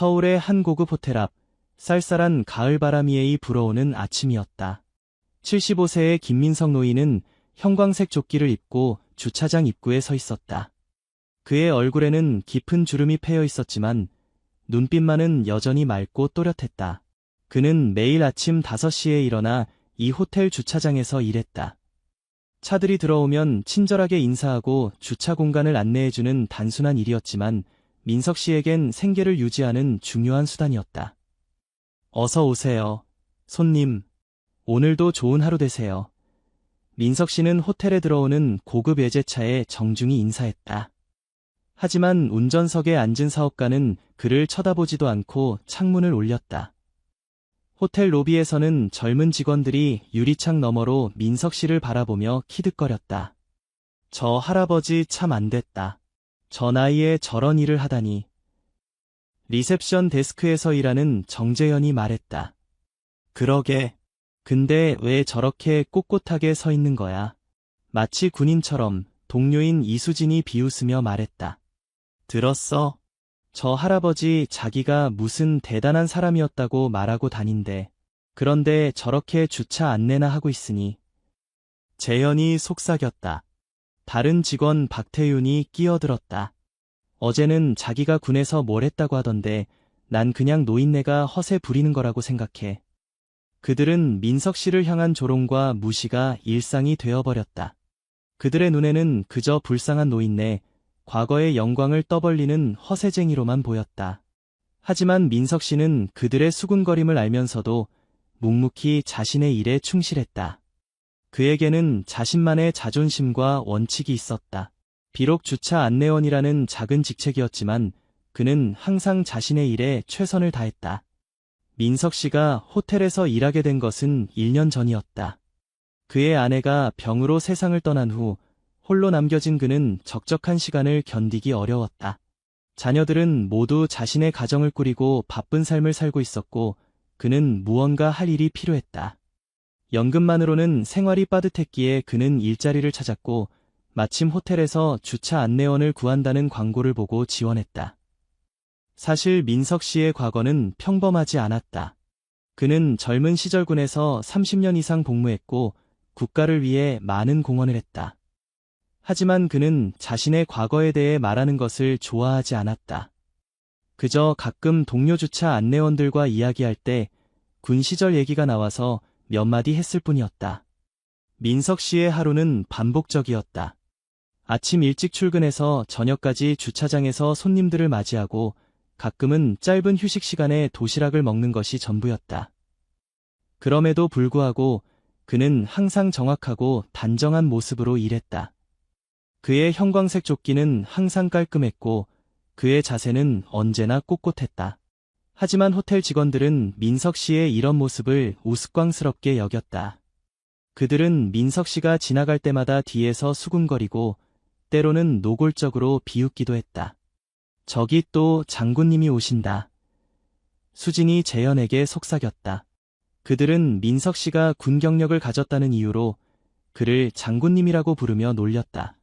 서울의 한 고급 호텔 앞, 쌀쌀한 가을바람이 불어오는 아침이었다. 75세의 김민석 노인은 형광색 조끼를 입고 주차장 입구에 서 있었다. 그의 얼굴에는 깊은 주름이 패여 있었지만 눈빛만은 여전히 맑고 또렷했다. 그는 매일 아침 5시에 일어나 이 호텔 주차장에서 일했다. 차들이 들어오면 친절하게 인사하고 주차 공간을 안내해주는 단순한 일이었지만 민석 씨에겐 생계를 유지하는 중요한 수단이었다. 어서 오세요, 손님. 오늘도 좋은 하루 되세요. 민석 씨는 호텔에 들어오는 고급 외제차에 정중히 인사했다. 하지만 운전석에 앉은 사업가는 그를 쳐다보지도 않고 창문을 올렸다. 호텔 로비에서는 젊은 직원들이 유리창 너머로 민석 씨를 바라보며 키득거렸다. 저 할아버지 참 안 됐다. 저 나이에 저런 일을 하다니. 리셉션 데스크에서 일하는 정재현이 말했다. 그러게. 근데 왜 저렇게 꼿꼿하게 서 있는 거야? 마치 군인처럼. 동료인 이수진이 비웃으며 말했다. 들었어? 저 할아버지 자기가 무슨 대단한 사람이었다고 말하고 다닌대. 그런데 저렇게 주차 안내나 하고 있으니. 재현이 속삭였다. 다른 직원 박태윤이 끼어들었다. 어제는 자기가 군에서 뭘 했다고 하던데 난 그냥 노인네가 허세 부리는 거라고 생각해. 그들은 민석 씨를 향한 조롱과 무시가 일상이 되어버렸다. 그들의 눈에는 그저 불쌍한 노인네, 과거의 영광을 떠벌리는 허세쟁이로만 보였다. 하지만 민석 씨는 그들의 수군거림을 알면서도 묵묵히 자신의 일에 충실했다. 그에게는 자신만의 자존심과 원칙이 있었다. 비록 주차 안내원이라는 작은 직책이었지만 그는 항상 자신의 일에 최선을 다했다. 민석 씨가 호텔에서 일하게 된 것은 1년 전이었다. 그의 아내가 병으로 세상을 떠난 후 홀로 남겨진 그는 적적한 시간을 견디기 어려웠다. 자녀들은 모두 자신의 가정을 꾸리고 바쁜 삶을 살고 있었고 그는 무언가 할 일이 필요했다. 연금만으로는 생활이 빠듯했기에 그는 일자리를 찾았고 마침 호텔에서 주차 안내원을 구한다는 광고를 보고 지원했다. 사실 민석 씨의 과거는 평범하지 않았다. 그는 젊은 시절 군에서 30년 이상 복무했고 국가를 위해 많은 공헌을 했다. 하지만 그는 자신의 과거에 대해 말하는 것을 좋아하지 않았다. 그저 가끔 동료 주차 안내원들과 이야기할 때 군 시절 얘기가 나와서 몇 마디 했을 뿐이었다. 민석 씨의 하루는 반복적이었다. 아침 일찍 출근해서 저녁까지 주차장에서 손님들을 맞이하고 가끔은 짧은 휴식 시간에 도시락을 먹는 것이 전부였다. 그럼에도 불구하고 그는 항상 정확하고 단정한 모습으로 일했다. 그의 형광색 조끼는 항상 깔끔했고 그의 자세는 언제나 꼿꼿했다. 하지만 호텔 직원들은 민석 씨의 이런 모습을 우스꽝스럽게 여겼다. 그들은 민석 씨가 지나갈 때마다 뒤에서 수군거리고 때로는 노골적으로 비웃기도 했다. 저기 또 장군님이 오신다. 수진이 재현에게 속삭였다. 그들은 민석 씨가 군 경력을 가졌다는 이유로 그를 장군님이라고 부르며 놀렸다.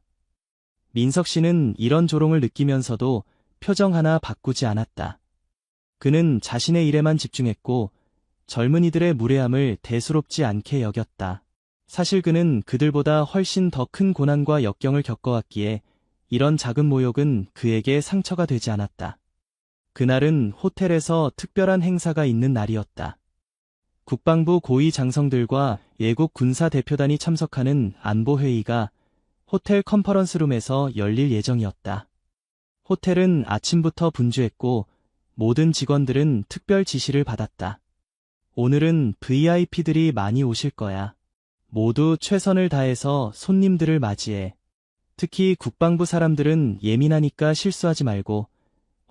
민석 씨는 이런 조롱을 느끼면서도 표정 하나 바꾸지 않았다. 그는 자신의 일에만 집중했고 젊은이들의 무례함을 대수롭지 않게 여겼다. 사실 그는 그들보다 훨씬 더 큰 고난과 역경을 겪어왔기에 이런 작은 모욕은 그에게 상처가 되지 않았다. 그날은 호텔에서 특별한 행사가 있는 날이었다. 국방부 고위 장성들과 외국 군사 대표단이 참석하는 안보회의가 호텔 컨퍼런스룸에서 열릴 예정이었다. 호텔은 아침부터 분주했고 모든 직원들은 특별 지시를 받았다. 오늘은 VIP들이 많이 오실 거야. 모두 최선을 다해서 손님들을 맞이해. 특히 국방부 사람들은 예민하니까 실수하지 말고.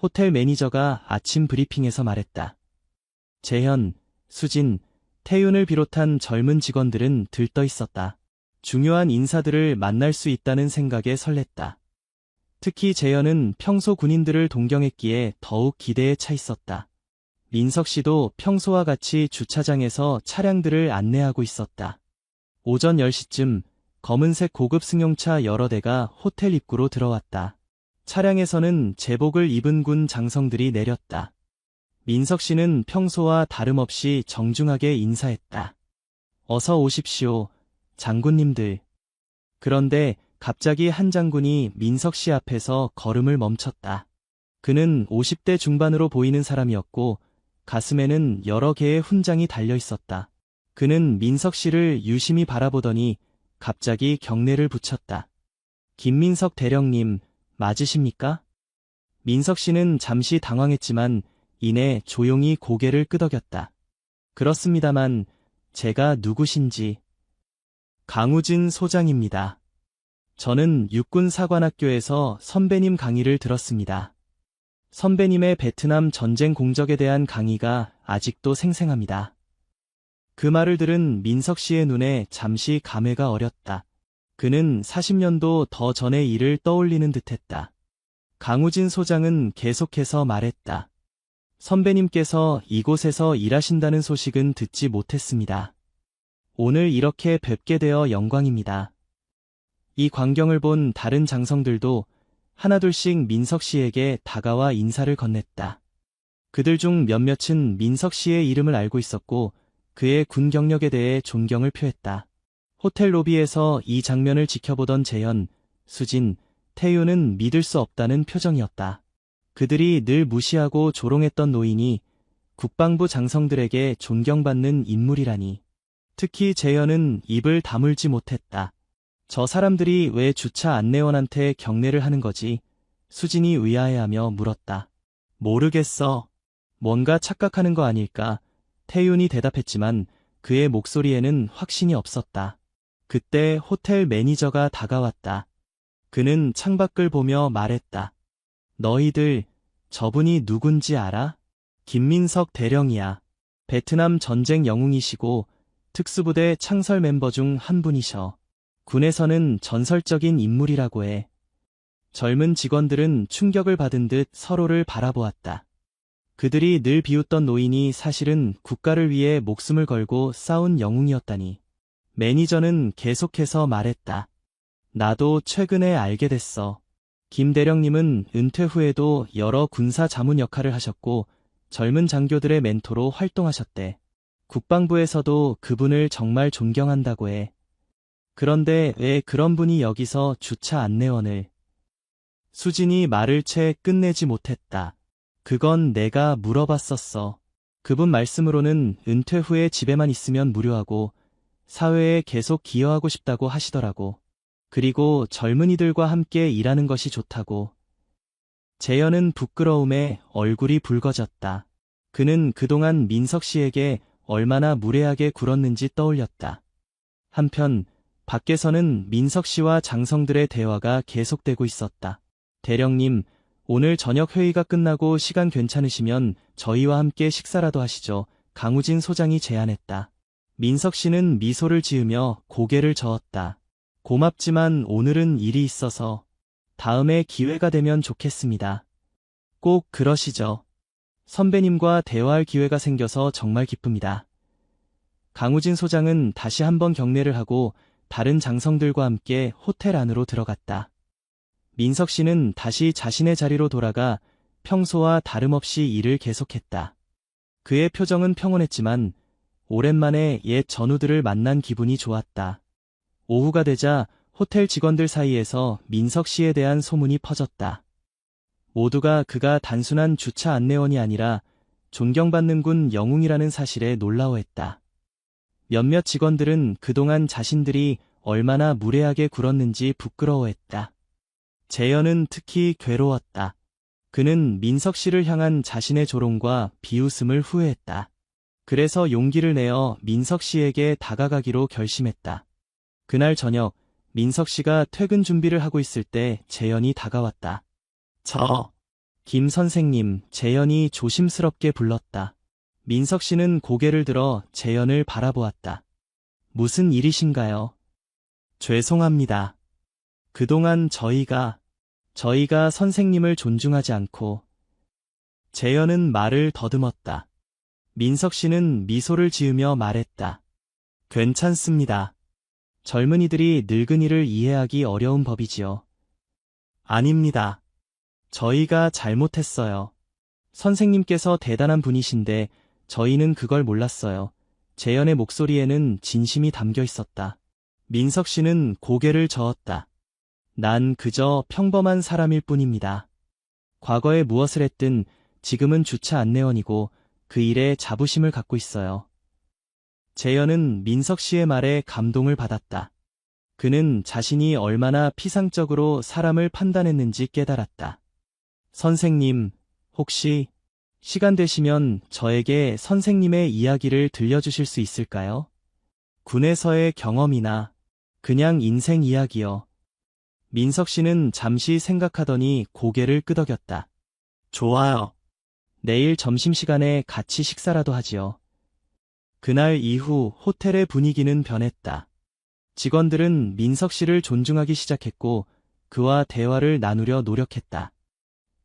호텔 매니저가 아침 브리핑에서 말했다. 재현, 수진, 태윤을 비롯한 젊은 직원들은 들떠 있었다. 중요한 인사들을 만날 수 있다는 생각에 설렜다. 특히 재현은 평소 군인들을 동경했기에 더욱 기대에 차 있었다. 민석 씨도 평소와 같이 주차장에서 차량들을 안내하고 있었다. 오전 10시쯤 검은색 고급 승용차 여러 대가 호텔 입구로 들어왔다. 차량에서는 제복을 입은 군 장성들이 내렸다. 민석 씨는 평소와 다름없이 정중하게 인사했다. 어서 오십시오, 장군님들. 그런데 갑자기 한 장군이 민석 씨 앞에서 걸음을 멈췄다. 그는 50대 중반으로 보이는 사람이었고 가슴에는 여러 개의 훈장이 달려 있었다. 그는 민석 씨를 유심히 바라보더니 갑자기 경례를 붙였다. 김민석 대령님, 맞으십니까? 민석 씨는 잠시 당황했지만 이내 조용히 고개를 끄덕였다. 그렇습니다만 제가 누구신지. 강우진 소장입니다. 저는 육군사관학교에서 선배님 강의를 들었습니다. 선배님의 베트남 전쟁 공적에 대한 강의가 아직도 생생합니다. 그 말을 들은 민석 씨의 눈에 잠시 감회가 어렸다. 그는 40년도 더 전의 일을 떠올리는 듯했다. 강우진 소장은 계속해서 말했다. 선배님께서 이곳에서 일하신다는 소식은 듣지 못했습니다. 오늘 이렇게 뵙게 되어 영광입니다. 이 광경을 본 다른 장성들도 하나둘씩 민석 씨에게 다가와 인사를 건넸다. 그들 중 몇몇은 민석 씨의 이름을 알고 있었고 그의 군 경력에 대해 존경을 표했다. 호텔 로비에서 이 장면을 지켜보던 재현, 수진, 태유는 믿을 수 없다는 표정이었다. 그들이 늘 무시하고 조롱했던 노인이 국방부 장성들에게 존경받는 인물이라니. 특히 재현은 입을 다물지 못했다. 저 사람들이 왜 주차 안내원한테 경례를 하는 거지? 수진이 의아해하며 물었다. 모르겠어. 뭔가 착각하는 거 아닐까? 태윤이 대답했지만 그의 목소리에는 확신이 없었다. 그때 호텔 매니저가 다가왔다. 그는 창밖을 보며 말했다. 너희들, 저분이 누군지 알아? 김민석 대령이야. 베트남 전쟁 영웅이시고 특수부대 창설 멤버 중 한 분이셔. 군에서는 전설적인 인물이라고 해. 젊은 직원들은 충격을 받은 듯 서로를 바라보았다. 그들이 늘 비웃던 노인이 사실은 국가를 위해 목숨을 걸고 싸운 영웅이었다니. 매니저는 계속해서 말했다. 나도 최근에 알게 됐어. 김 대령님은 은퇴 후에도 여러 군사 자문 역할을 하셨고 젊은 장교들의 멘토로 활동하셨대. 국방부에서도 그분을 정말 존경한다고 해. 그런데 왜 그런 분이 여기서 주차 안내원을? 수진이 말을 채 끝내지 못했다. 그건 내가 물어봤었어. 그분 말씀으로는 은퇴 후에 집에만 있으면 무료하고 사회에 계속 기여하고 싶다고 하시더라고. 그리고 젊은이들과 함께 일하는 것이 좋다고. 재현은 부끄러움에 얼굴이 붉어졌다. 그는 그동안 민석 씨에게 얼마나 무례하게 굴었는지 떠올렸다. 한편 밖에서는 민석 씨와 장성들의 대화가 계속되고 있었다. 대령님, 오늘 저녁 회의가 끝나고 시간 괜찮으시면 저희와 함께 식사라도 하시죠. 강우진 소장이 제안했다. 민석 씨는 미소를 지으며 고개를 저었다. 고맙지만 오늘은 일이 있어서 다음에 기회가 되면 좋겠습니다. 꼭 그러시죠. 선배님과 대화할 기회가 생겨서 정말 기쁩니다. 강우진 소장은 다시 한번 경례를 하고 다른 장성들과 함께 호텔 안으로 들어갔다. 민석 씨는 다시 자신의 자리로 돌아가 평소와 다름없이 일을 계속했다. 그의 표정은 평온했지만 오랜만에 옛 전우들을 만난 기분이 좋았다. 오후가 되자 호텔 직원들 사이에서 민석 씨에 대한 소문이 퍼졌다. 모두가 그가 단순한 주차 안내원이 아니라 존경받는 군 영웅이라는 사실에 놀라워했다. 몇몇 직원들은 그동안 자신들이 얼마나 무례하게 굴었는지 부끄러워했다. 재현은 특히 괴로웠다. 그는 민석 씨를 향한 자신의 조롱과 비웃음을 후회했다. 그래서 용기를 내어 민석 씨에게 다가가기로 결심했다. 그날 저녁 민석 씨가 퇴근 준비를 하고 있을 때 재현이 다가왔다. 김 선생님, 재현이 조심스럽게 불렀다. 민석 씨는 고개를 들어 재현을 바라보았다. 무슨 일이신가요? 죄송합니다. 그동안 저희가 선생님을 존중하지 않고. 재현은 말을 더듬었다. 민석 씨는 미소를 지으며 말했다. 괜찮습니다. 젊은이들이 늙은이를 이해하기 어려운 법이지요. 아닙니다. 저희가 잘못했어요. 선생님께서 대단한 분이신데 저희는 그걸 몰랐어요. 재현의 목소리에는 진심이 담겨 있었다. 민석 씨는 고개를 저었다. 난 그저 평범한 사람일 뿐입니다. 과거에 무엇을 했든 지금은 주차 안내원이고 그 일에 자부심을 갖고 있어요. 재현은 민석 씨의 말에 감동을 받았다. 그는 자신이 얼마나 피상적으로 사람을 판단했는지 깨달았다. 선생님, 혹시 시간 되시면 저에게 선생님의 이야기를 들려주실 수 있을까요? 군에서의 경험이나 그냥 인생 이야기요. 민석 씨는 잠시 생각하더니 고개를 끄덕였다. 좋아요. 내일 점심시간에 같이 식사라도 하지요. 그날 이후 호텔의 분위기는 변했다. 직원들은 민석 씨를 존중하기 시작했고 그와 대화를 나누려 노력했다.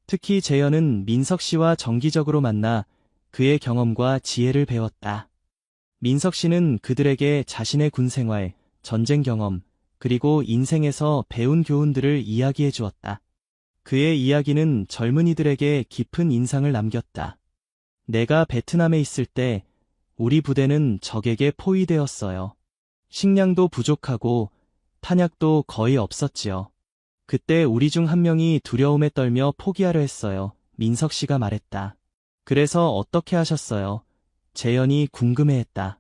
특히 재현은 민석 씨와 정기적으로 만나 그의 경험과 지혜를 배웠다. 민석 씨는 그들에게 자신의 군 생활, 전쟁 경험, 그리고 인생에서 배운 교훈들을 이야기해 주었다. 그의 이야기는 젊은이들에게 깊은 인상을 남겼다. 내가 베트남에 있을 때 우리 부대는 적에게 포위되었어요. 식량도 부족하고 탄약도 거의 없었지요. 그때 우리 중 한 명이 두려움에 떨며 포기하려 했어요. 민석 씨가 말했다. 그래서 어떻게 하셨어요? 재현이 궁금해했다.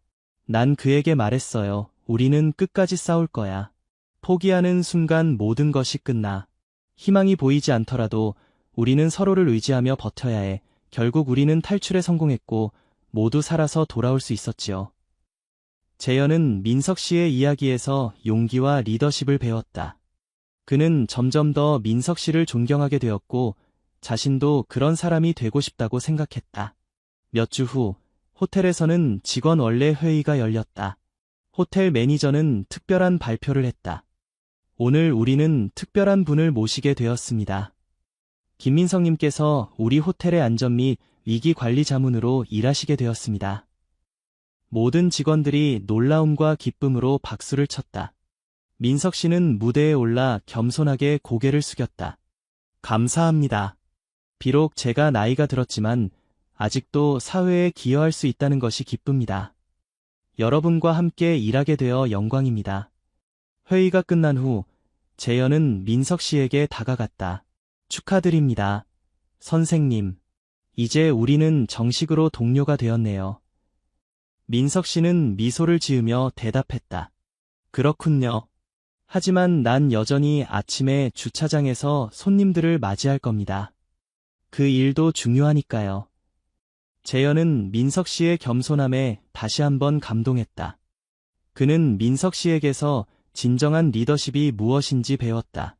난 그에게 말했어요. 우리는 끝까지 싸울 거야. 포기하는 순간 모든 것이 끝나. 희망이 보이지 않더라도 우리는 서로를 의지하며 버텨야 해. 결국 우리는 탈출에 성공했고 모두 살아서 돌아올 수 있었지요. 재현은 민석 씨의 이야기에서 용기와 리더십을 배웠다. 그는 점점 더 민석 씨를 존경하게 되었고 자신도 그런 사람이 되고 싶다고 생각했다. 몇 주 후 호텔에서는 직원 원래 회의가 열렸다. 호텔 매니저는 특별한 발표를 했다. 오늘 우리는 특별한 분을 모시게 되었습니다. 김민성님께서 우리 호텔의 안전 및 위기 관리 자문으로 일하시게 되었습니다. 모든 직원들이 놀라움과 기쁨으로 박수를 쳤다. 민석 씨는 무대에 올라 겸손하게 고개를 숙였다. 감사합니다. 비록 제가 나이가 들었지만 아직도 사회에 기여할 수 있다는 것이 기쁩니다. 여러분과 함께 일하게 되어 영광입니다. 회의가 끝난 후 재현은 민석 씨에게 다가갔다. 축하드립니다. 선생님. 이제 우리는 정식으로 동료가 되었네요. 민석 씨는 미소를 지으며 대답했다. 그렇군요. 하지만 난 여전히 아침에 주차장에서 손님들을 맞이할 겁니다. 그 일도 중요하니까요. 재현은 민석 씨의 겸손함에 다시 한번 감동했다. 그는 민석 씨에게서 진정한 리더십이 무엇인지 배웠다.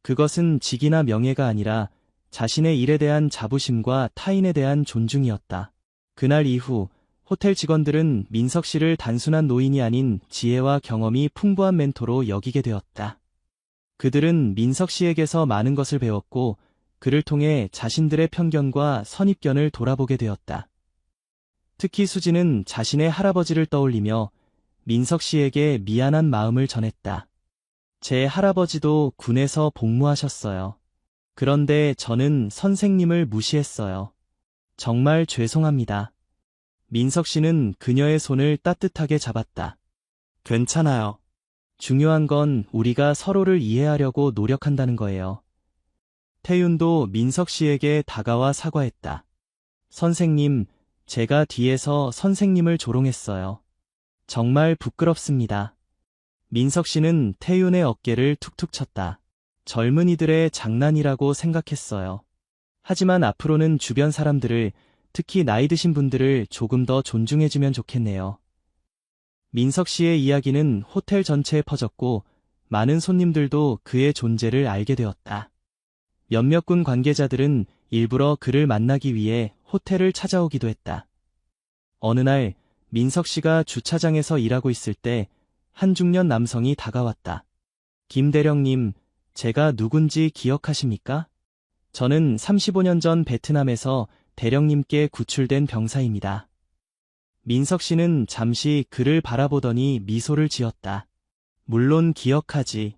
그것은 직이나 명예가 아니라 자신의 일에 대한 자부심과 타인에 대한 존중이었다. 그날 이후 호텔 직원들은 민석 씨를 단순한 노인이 아닌 지혜와 경험이 풍부한 멘토로 여기게 되었다. 그들은 민석 씨에게서 많은 것을 배웠고 그를 통해 자신들의 편견과 선입견을 돌아보게 되었다. 특히 수지는 자신의 할아버지를 떠올리며 민석 씨에게 미안한 마음을 전했다. 제 할아버지도 군에서 복무하셨어요. 그런데 저는 선생님을 무시했어요. 정말 죄송합니다. 민석 씨는 그녀의 손을 따뜻하게 잡았다. 괜찮아요. 중요한 건 우리가 서로를 이해하려고 노력한다는 거예요. 태윤도 민석 씨에게 다가와 사과했다. 선생님, 제가 뒤에서 선생님을 조롱했어요. 정말 부끄럽습니다. 민석 씨는 태윤의 어깨를 툭툭 쳤다. 젊은이들의 장난이라고 생각했어요. 하지만 앞으로는 주변 사람들을, 특히 나이 드신 분들을 조금 더 존중해주면 좋겠네요. 민석 씨의 이야기는 호텔 전체에 퍼졌고 많은 손님들도 그의 존재를 알게 되었다. 몇몇 군 관계자들은 일부러 그를 만나기 위해 호텔을 찾아오기도 했다. 어느 날 민석 씨가 주차장에서 일하고 있을 때 한 중년 남성이 다가왔다. 김 대령님, 제가 누군지 기억하십니까? 저는 35년 전 베트남에서 대령님께 구출된 병사입니다. 민석 씨는 잠시 그를 바라보더니 미소를 지었다. 물론 기억하지.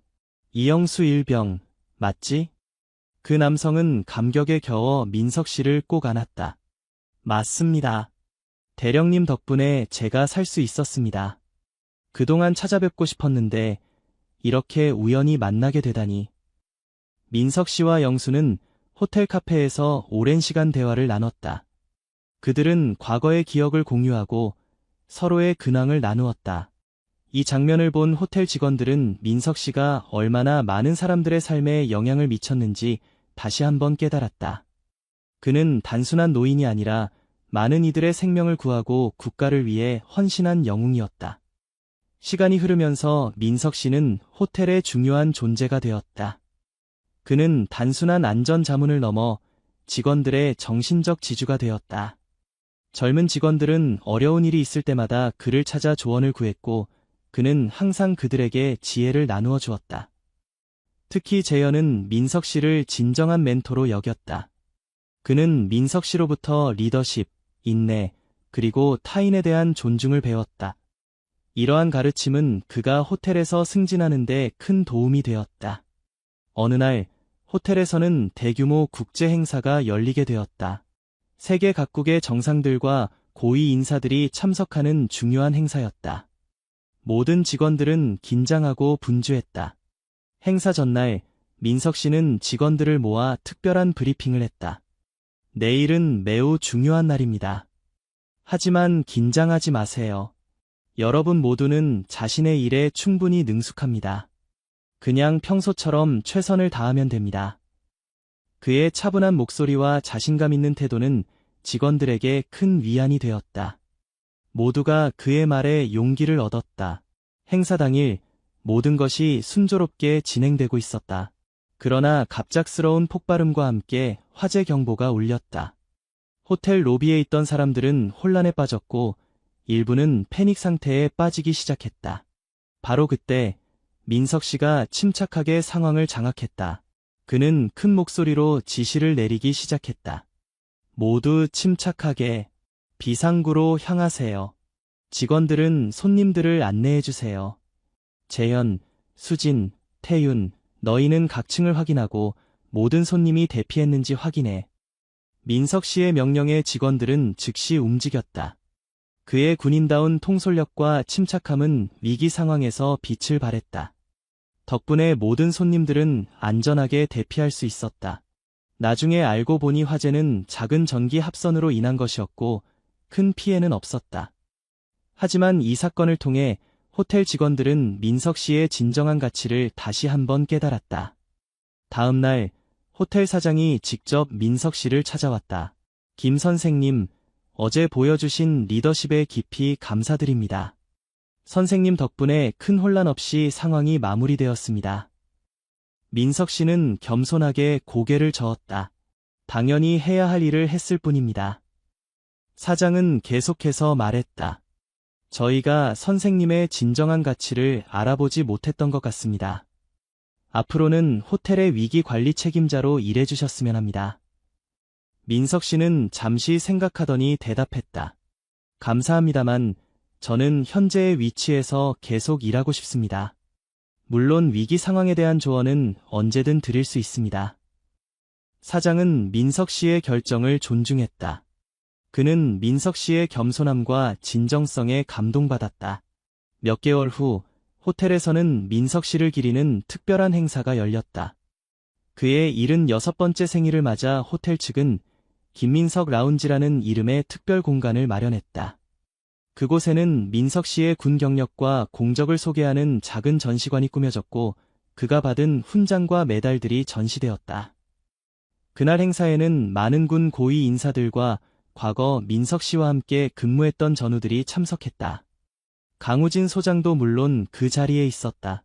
이영수 일병, 맞지? 그 남성은 감격에 겨워 민석 씨를 꼭 안았다. 맞습니다. 대령님 덕분에 제가 살 수 있었습니다. 그동안 찾아뵙고 싶었는데 이렇게 우연히 만나게 되다니. 민석 씨와 영수는 호텔 카페에서 오랜 시간 대화를 나눴다. 그들은 과거의 기억을 공유하고 서로의 근황을 나누었다. 이 장면을 본 호텔 직원들은 민석 씨가 얼마나 많은 사람들의 삶에 영향을 미쳤는지 다시 한번 깨달았다. 그는 단순한 노인이 아니라 많은 이들의 생명을 구하고 국가를 위해 헌신한 영웅이었다. 시간이 흐르면서 민석 씨는 호텔의 중요한 존재가 되었다. 그는 단순한 안전 자문을 넘어 직원들의 정신적 지주가 되었다. 젊은 직원들은 어려운 일이 있을 때마다 그를 찾아 조언을 구했고 그는 항상 그들에게 지혜를 나누어 주었다. 특히 재현은 민석 씨를 진정한 멘토로 여겼다. 그는 민석 씨로부터 리더십, 인내, 그리고 타인에 대한 존중을 배웠다. 이러한 가르침은 그가 호텔에서 승진하는 데 큰 도움이 되었다. 어느 날 호텔에서는 대규모 국제 행사가 열리게 되었다. 세계 각국의 정상들과 고위 인사들이 참석하는 중요한 행사였다. 모든 직원들은 긴장하고 분주했다. 행사 전날 민석 씨는 직원들을 모아 특별한 브리핑을 했다. 내일은 매우 중요한 날입니다. 하지만 긴장하지 마세요. 여러분 모두는 자신의 일에 충분히 능숙합니다. 그냥 평소처럼 최선을 다하면 됩니다. 그의 차분한 목소리와 자신감 있는 태도는 직원들에게 큰 위안이 되었다. 모두가 그의 말에 용기를 얻었다. 행사 당일 모든 것이 순조롭게 진행되고 있었다. 그러나 갑작스러운 폭발음과 함께 화재 경보가 울렸다. 호텔 로비에 있던 사람들은 혼란에 빠졌고 일부는 패닉 상태에 빠지기 시작했다. 바로 그때 민석 씨가 침착하게 상황을 장악했다. 그는 큰 목소리로 지시를 내리기 시작했다. 모두 침착하게 비상구로 향하세요. 직원들은 손님들을 안내해 주세요. 재현, 수진, 태윤, 너희는 각 층을 확인하고 모든 손님이 대피했는지 확인해. 민석 씨의 명령에 직원들은 즉시 움직였다. 그의 군인다운 통솔력과 침착함은 위기 상황에서 빛을 발했다. 덕분에 모든 손님들은 안전하게 대피할 수 있었다. 나중에 알고 보니 화재는 작은 전기 합선으로 인한 것이었고 큰 피해는 없었다. 하지만 이 사건을 통해 호텔 직원들은 민석 씨의 진정한 가치를 다시 한번 깨달았다. 다음 날 호텔 사장이 직접 민석 씨를 찾아왔다. 김 선생님, 어제 보여주신 리더십에 깊이 감사드립니다. 선생님 덕분에 큰 혼란 없이 상황이 마무리되었습니다. 민석 씨는 겸손하게 고개를 저었다. 당연히 해야 할 일을 했을 뿐입니다. 사장은 계속해서 말했다. 저희가 선생님의 진정한 가치를 알아보지 못했던 것 같습니다. 앞으로는 호텔의 위기 관리 책임자로 일해주셨으면 합니다. 민석 씨는 잠시 생각하더니 대답했다. 감사합니다만 저는 현재의 위치에서 계속 일하고 싶습니다. 물론 위기 상황에 대한 조언은 언제든 드릴 수 있습니다. 사장은 민석 씨의 결정을 존중했다. 그는 민석 씨의 겸손함과 진정성에 감동받았다. 몇 개월 후 호텔에서는 민석 씨를 기리는 특별한 행사가 열렸다. 그의 76번째 생일을 맞아 호텔 측은 김민석 라운지라는 이름의 특별 공간을 마련했다. 그곳에는 민석 씨의 군 경력과 공적을 소개하는 작은 전시관이 꾸며졌고 그가 받은 훈장과 메달들이 전시되었다. 그날 행사에는 많은 군 고위 인사들과 과거 민석 씨와 함께 근무했던 전우들이 참석했다. 강우진 소장도 물론 그 자리에 있었다.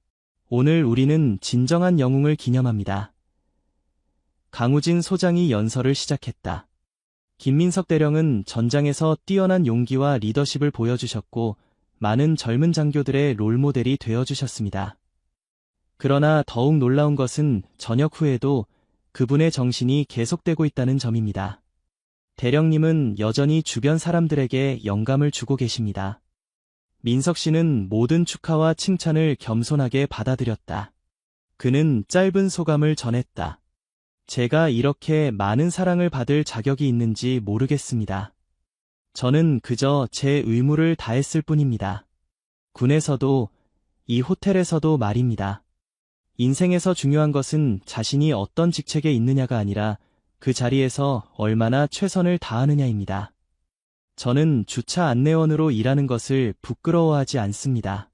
오늘 우리는 진정한 영웅을 기념합니다. 강우진 소장이 연설을 시작했다. 김민석 대령은 전장에서 뛰어난 용기와 리더십을 보여주셨고 많은 젊은 장교들의 롤모델이 되어주셨습니다. 그러나 더욱 놀라운 것은 전역 후에도 그분의 정신이 계속되고 있다는 점입니다. 대령님은 여전히 주변 사람들에게 영감을 주고 계십니다. 민석 씨는 모든 축하와 칭찬을 겸손하게 받아들였다. 그는 짧은 소감을 전했다. 제가 이렇게 많은 사랑을 받을 자격이 있는지 모르겠습니다. 저는 그저 제 의무를 다했을 뿐입니다. 군에서도, 이 호텔에서도 말입니다. 인생에서 중요한 것은 자신이 어떤 직책에 있느냐가 아니라 그 자리에서 얼마나 최선을 다하느냐입니다. 저는 주차 안내원으로 일하는 것을 부끄러워하지 않습니다.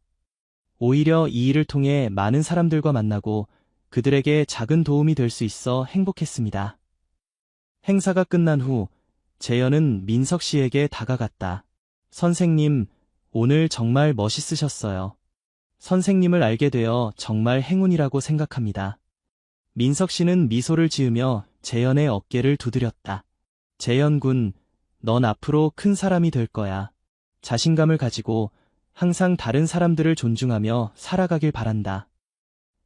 오히려 이 일을 통해 많은 사람들과 만나고 그들에게 작은 도움이 될 수 있어 행복했습니다. 행사가 끝난 후 재현은 민석 씨에게 다가갔다. 선생님, 오늘 정말 멋있으셨어요. 선생님을 알게 되어 정말 행운이라고 생각합니다. 민석 씨는 미소를 지으며 재현의 어깨를 두드렸다. 재현 군, 넌 앞으로 큰 사람이 될 거야. 자신감을 가지고 항상 다른 사람들을 존중하며 살아가길 바란다.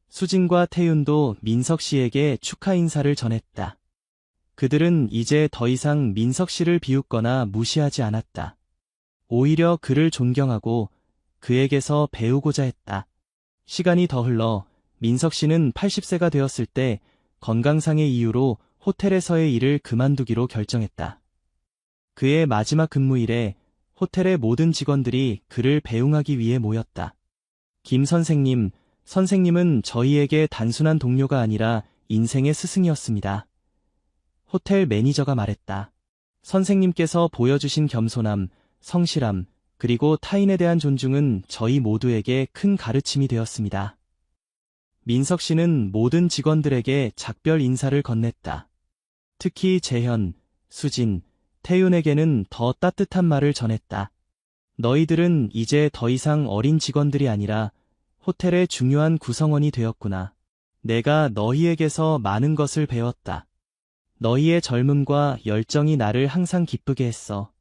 수진과 태윤도 민석 씨에게 축하 인사를 전했다. 그들은 이제 더 이상 민석 씨를 비웃거나 무시하지 않았다. 오히려 그를 존경하고 그에게서 배우고자 했다. 시간이 더 흘러 민석 씨는 80세가 되었을 때 건강상의 이유로 호텔에서의 일을 그만두기로 결정했다. 그의 마지막 근무일에 호텔의 모든 직원들이 그를 배웅하기 위해 모였다. 김 선생님, 선생님은 저희에게 단순한 동료가 아니라 인생의 스승이었습니다. 호텔 매니저가 말했다. 선생님께서 보여주신 겸손함, 성실함, 그리고 타인에 대한 존중은 저희 모두에게 큰 가르침이 되었습니다. 민석 씨는 모든 직원들에게 작별 인사를 건넸다. 특히 재현, 수진, 태윤에게는 더 따뜻한 말을 전했다. 너희들은 이제 더 이상 어린 직원들이 아니라 호텔의 중요한 구성원이 되었구나. 내가 너희에게서 많은 것을 배웠다. 너희의 젊음과 열정이 나를 항상 기쁘게 했어.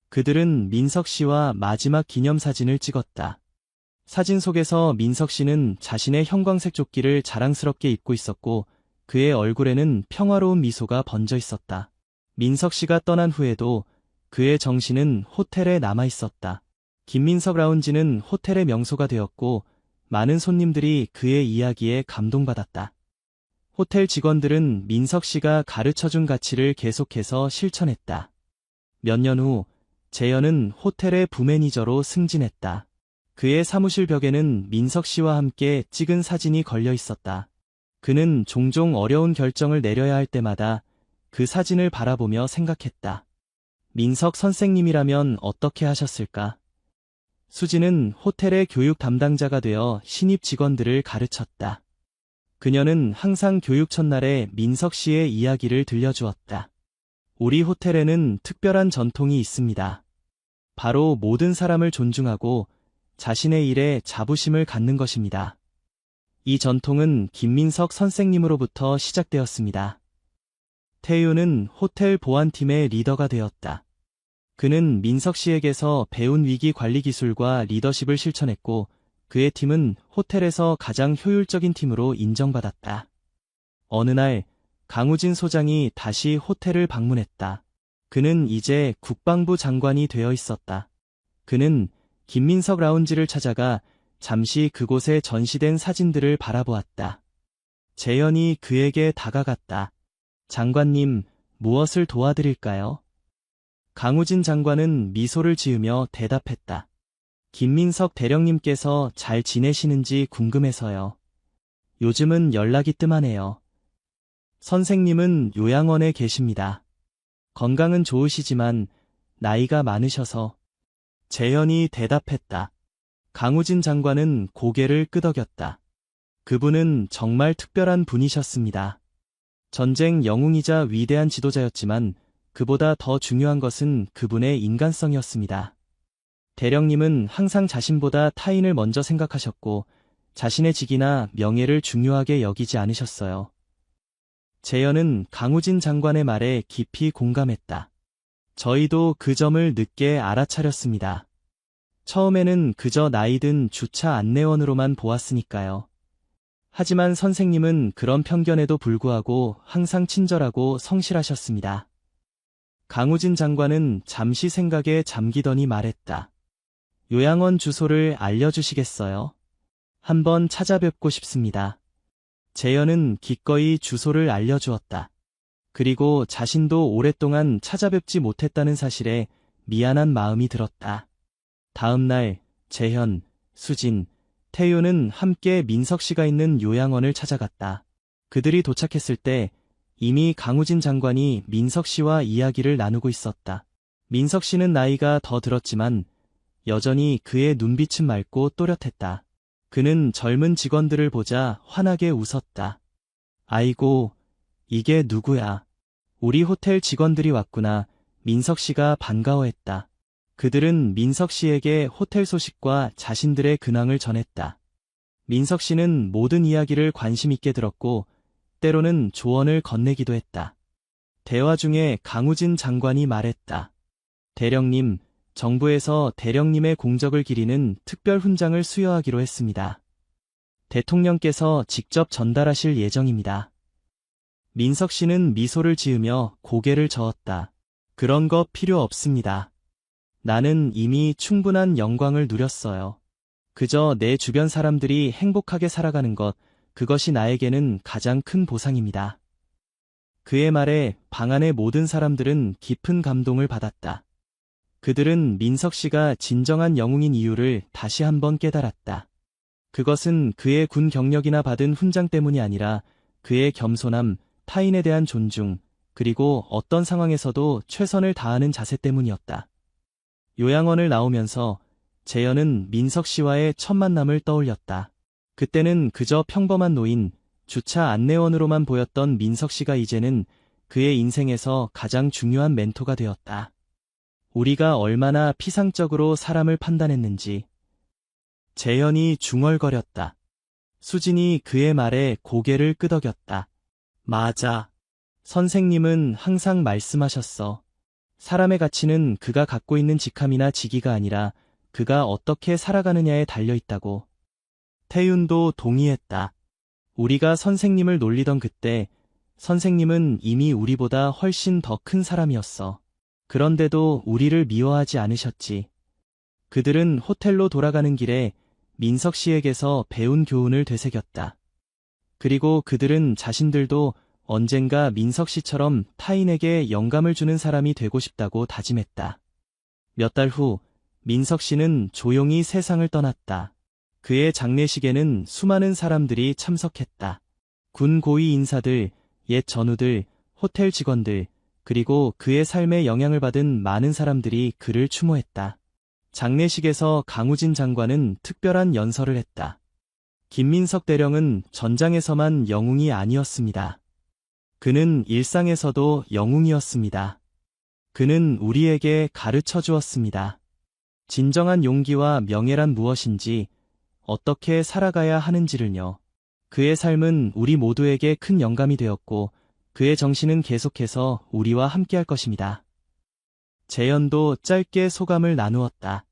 그들은 민석 씨와 마지막 기념사진을 찍었다. 사진 속에서 민석 씨는 자신의 형광색 조끼를 자랑스럽게 입고 있었고 그의 얼굴에는 평화로운 미소가 번져 있었다. 민석 씨가 떠난 후에도 그의 정신은 호텔에 남아 있었다. 김민석 라운지는 호텔의 명소가 되었고 많은 손님들이 그의 이야기에 감동받았다. 호텔 직원들은 민석 씨가 가르쳐준 가치를 계속해서 실천했다. 몇 년 후 재현은 호텔의 부매니저로 승진했다. 그의 사무실 벽에는 민석 씨와 함께 찍은 사진이 걸려 있었다. 그는 종종 어려운 결정을 내려야 할 때마다 그 사진을 바라보며 생각했다. 민석 선생님이라면 어떻게 하셨을까? 수지는 호텔의 교육 담당자가 되어 신입 직원들을 가르쳤다. 그녀는 항상 교육 첫날에 민석 씨의 이야기를 들려주었다. 우리 호텔에는 특별한 전통이 있습니다. 바로 모든 사람을 존중하고 자신의 일에 자부심을 갖는 것입니다. 이 전통은 김민석 선생님으로부터 시작되었습니다. 태윤은 호텔 보안팀의 리더가 되었다. 그는 민석 씨에게서 배운 위기 관리 기술과 리더십을 실천했고 그의 팀은 호텔에서 가장 효율적인 팀으로 인정받았다. 어느 날 강우진 소장이 다시 호텔을 방문했다. 그는 이제 국방부 장관이 되어 있었다. 그는 김민석 라운지를 찾아가 잠시 그곳에 전시된 사진들을 바라보았다. 재현이 그에게 다가갔다. 장관님, 무엇을 도와드릴까요? 강우진 장관은 미소를 지으며 대답했다. 김민석 대령님께서 잘 지내시는지 궁금해서요. 요즘은 연락이 뜸하네요. 선생님은 요양원에 계십니다. 건강은 좋으시지만 나이가 많으셔서. 재현이 대답했다. 강우진 장관은 고개를 끄덕였다. 그분은 정말 특별한 분이셨습니다. 전쟁 영웅이자 위대한 지도자였지만 그보다 더 중요한 것은 그분의 인간성이었습니다. 대령님은 항상 자신보다 타인을 먼저 생각하셨고 자신의 직이나 명예를 중요하게 여기지 않으셨어요. 재현은 강우진 장관의 말에 깊이 공감했다. 저희도 그 점을 늦게 알아차렸습니다. 처음에는 그저 나이든 주차 안내원으로만 보았으니까요. 하지만 선생님은 그런 편견에도 불구하고 항상 친절하고 성실하셨습니다. 강우진 장관은 잠시 생각에 잠기더니 말했다. 요양원 주소를 알려주시겠어요? 한번 찾아뵙고 싶습니다. 재현은 기꺼이 주소를 알려주었다. 그리고 자신도 오랫동안 찾아뵙지 못했다는 사실에 미안한 마음이 들었다. 다음 날, 재현, 수진, 태효는 함께 민석 씨가 있는 요양원을 찾아갔다. 그들이 도착했을 때 이미 강우진 장관이 민석 씨와 이야기를 나누고 있었다. 민석 씨는 나이가 더 들었지만 여전히 그의 눈빛은 맑고 또렷했다. 그는 젊은 직원들을 보자 환하게 웃었다. 아이고, 이게 누구야? 우리 호텔 직원들이 왔구나. 민석 씨가 반가워했다. 그들은 민석 씨에게 호텔 소식과 자신들의 근황을 전했다. 민석 씨는 모든 이야기를 관심 있게 들었고 때로는 조언을 건네기도 했다. 대화 중에 강우진 장관이 말했다. 대령님, 정부에서 대령님의 공적을 기리는 특별 훈장을 수여하기로 했습니다. 대통령께서 직접 전달하실 예정입니다. 민석 씨는 미소를 지으며 고개를 저었다. 그런 거 필요 없습니다. 나는 이미 충분한 영광을 누렸어요. 그저 내 주변 사람들이 행복하게 살아가는 것, 그것이 나에게는 가장 큰 보상입니다. 그의 말에 방 안의 모든 사람들은 깊은 감동을 받았다. 그들은 민석 씨가 진정한 영웅인 이유를 다시 한번 깨달았다. 그것은 그의 군 경력이나 받은 훈장 때문이 아니라 그의 겸손함, 타인에 대한 존중, 그리고 어떤 상황에서도 최선을 다하는 자세 때문이었다. 요양원을 나오면서 재현은 민석 씨와의 첫 만남을 떠올렸다. 그때는 그저 평범한 노인, 주차 안내원으로만 보였던 민석 씨가 이제는 그의 인생에서 가장 중요한 멘토가 되었다. 우리가 얼마나 피상적으로 사람을 판단했는지. 재현이 중얼거렸다. 수진이 그의 말에 고개를 끄덕였다. 맞아. 선생님은 항상 말씀하셨어. 사람의 가치는 그가 갖고 있는 직함이나 직위가 아니라 그가 어떻게 살아가느냐에 달려있다고. 태윤도 동의했다. 우리가 선생님을 놀리던 그때 선생님은 이미 우리보다 훨씬 더 큰 사람이었어. 그런데도 우리를 미워하지 않으셨지. 그들은 호텔로 돌아가는 길에 민석 씨에게서 배운 교훈을 되새겼다. 그리고 그들은 자신들도 언젠가 민석 씨처럼 타인에게 영감을 주는 사람이 되고 싶다고 다짐했다. 몇 달 후, 민석 씨는 조용히 세상을 떠났다. 그의 장례식에는 수많은 사람들이 참석했다. 군 고위 인사들, 옛 전우들, 호텔 직원들, 그리고 그의 삶에 영향을 받은 많은 사람들이 그를 추모했다. 장례식에서 강우진 장관은 특별한 연설을 했다. 김민석 대령은 전장에서만 영웅이 아니었습니다. 그는 일상에서도 영웅이었습니다. 그는 우리에게 가르쳐 주었습니다. 진정한 용기와 명예란 무엇인지, 어떻게 살아가야 하는지를요. 그의 삶은 우리 모두에게 큰 영감이 되었고 그의 정신은 계속해서 우리와 함께할 것입니다. 재현도 짧게 소감을 나누었다.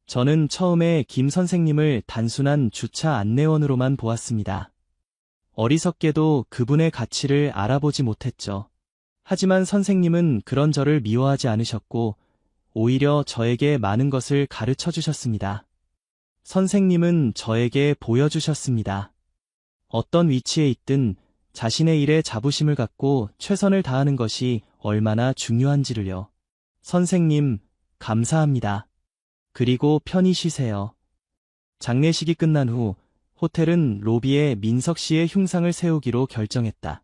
저는 처음에 김 선생님을 단순한 주차 안내원으로만 보았습니다. 어리석게도 그분의 가치를 알아보지 못했죠. 하지만 선생님은 그런 저를 미워하지 않으셨고 오히려 저에게 많은 것을 가르쳐 주셨습니다. 선생님은 저에게 보여주셨습니다. 어떤 위치에 있든 자신의 일에 자부심을 갖고 최선을 다하는 것이 얼마나 중요한지를요. 선생님, 감사합니다. 그리고 편히 쉬세요. 장례식이 끝난 후 호텔은 로비에 민석 씨의 흉상을 세우기로 결정했다.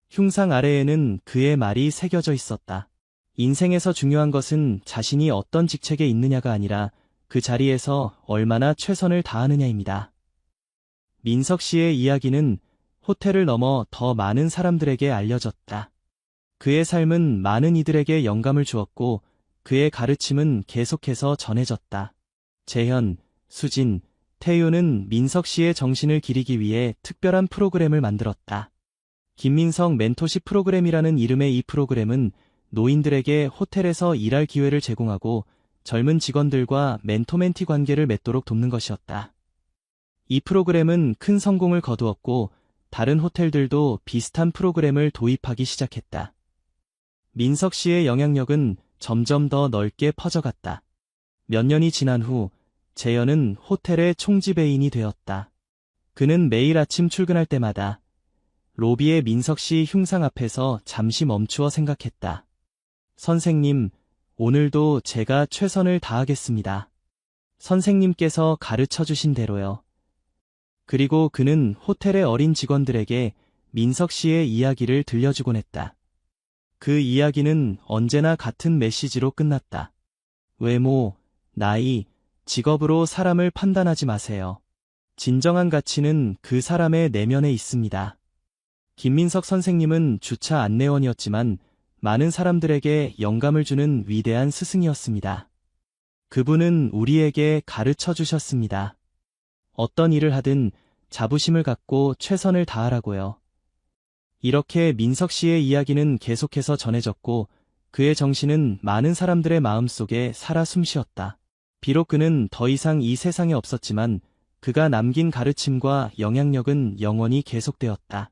흉상 아래에는 그의 말이 새겨져 있었다. 인생에서 중요한 것은 자신이 어떤 직책에 있느냐가 아니라 그 자리에서 얼마나 최선을 다하느냐입니다. 민석 씨의 이야기는 호텔을 넘어 더 많은 사람들에게 알려졌다. 그의 삶은 많은 이들에게 영감을 주었고 그의 가르침은 계속해서 전해졌다. 재현, 수진, 태효는 민석 씨의 정신을 기리기 위해 특별한 프로그램을 만들었다. 김민석 멘토십 프로그램이라는 이름의 이 프로그램은 노인들에게 호텔에서 일할 기회를 제공하고 젊은 직원들과 멘토-멘티 관계를 맺도록 돕는 것이었다. 이 프로그램은 큰 성공을 거두었고 다른 호텔들도 비슷한 프로그램을 도입하기 시작했다. 민석 씨의 영향력은 점점 더 넓게 퍼져갔다. 몇 년이 지난 후 재현은 호텔의 총지배인이 되었다. 그는 매일 아침 출근할 때마다 로비의 민석 씨 흉상 앞에서 잠시 멈추어 생각했다. 선생님, 오늘도 제가 최선을 다하겠습니다. 선생님께서 가르쳐 주신 대로요. 그리고 그는 호텔의 어린 직원들에게 민석 씨의 이야기를 들려주곤 했다. 그 이야기는 언제나 같은 메시지로 끝났다. 외모, 나이, 직업으로 사람을 판단하지 마세요. 진정한 가치는 그 사람의 내면에 있습니다. 김민석 선생님은 주차 안내원이었지만 많은 사람들에게 영감을 주는 위대한 스승이었습니다. 그분은 우리에게 가르쳐 주셨습니다. 어떤 일을 하든 자부심을 갖고 최선을 다하라고요. 이렇게 민석 씨의 이야기는 계속해서 전해졌고 그의 정신은 많은 사람들의 마음속에 살아 숨쉬었다. 비록 그는 더 이상 이 세상에 없었지만 그가 남긴 가르침과 영향력은 영원히 계속되었다.